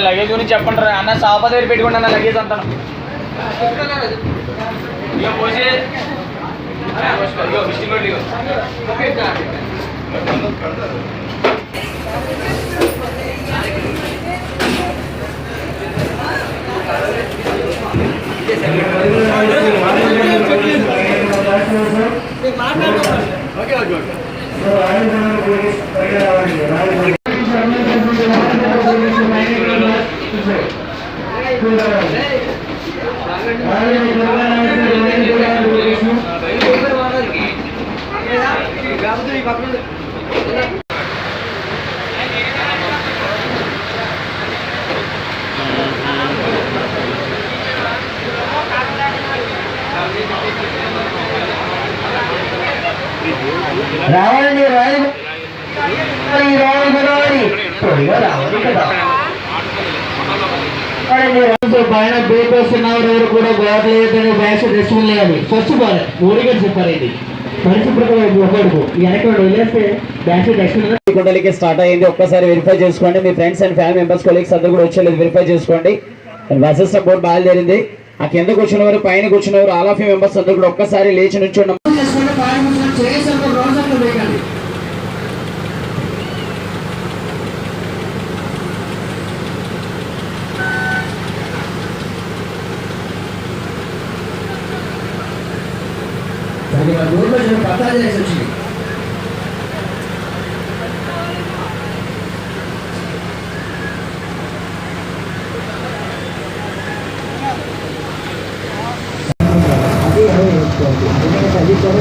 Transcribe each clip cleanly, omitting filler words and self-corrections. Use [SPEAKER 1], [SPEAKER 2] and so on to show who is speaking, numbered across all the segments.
[SPEAKER 1] Luggage గురించి చెప్పండి రా అన్న. సాప దగ్గర పెట్టుకోండి అన్న లగేజ్ అంటాను.
[SPEAKER 2] రావాలండి రావాలి రావాలి కదా పైన బేక్ వస్తున్నారు. ఎవరు కూడా గోడలేదని బ్యాగ్స్ రెస్టారెంట్ లేదని ఫస్ట్ బాల్ ఊరిగా చెప్పారు. ఇది పరిశుభ్రతకి స్టార్ట్ అయ్యింది. ఒక్కసారి వెరిఫై చేసుకోండి. మీ friends and family members colleagues అందరూ కూడా వచ్చేది వెరిఫై చేసుకోండి. బస్సెస్ సపోర్ట్ బయలుదేరింది. ఆ కింద కూర్చున్న వారు పైన కూర్చున్న వారు ఆల్ ఆఫ్ యూ మెంబర్స్ అందరూ కూడా ఒక్కసారి లేచి నుంచి పత్రాలు చేసి వచ్చింది. అది కూడా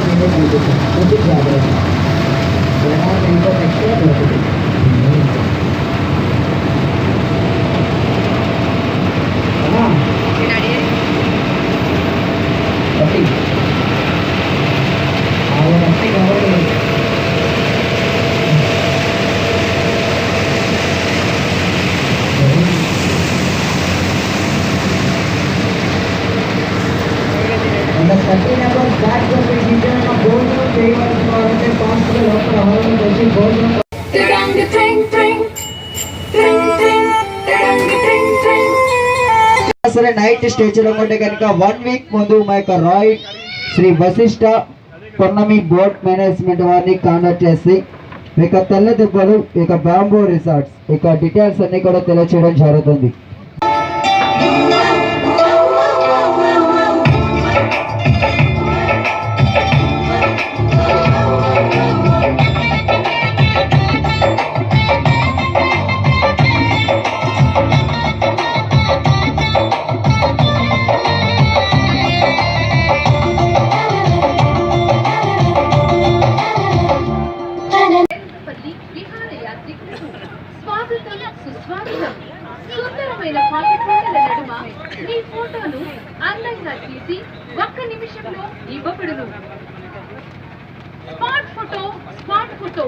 [SPEAKER 2] సరే నైట్ స్టే చేయకుంటే కనుక 1 వీక్ ముందు మా యొక్క royal Shri Vashishtha Ponnami boat management వారిని కాంటాక్ట్ చేసి ఇక తెల్ల దెబ్బలు ఇక బ్యాంబో రిసార్ట్స్ ఇక డీటెయిల్స్ అన్ని కూడా తెలియచేయడం జరుగుతుంది.
[SPEAKER 3] సుందరమైన పాకిస్తాన్ల నడుమ నీ ఫోటోను అందంగా తీసి ఒక్క నిమిషంలో ఇవ్వబడును. Smart photo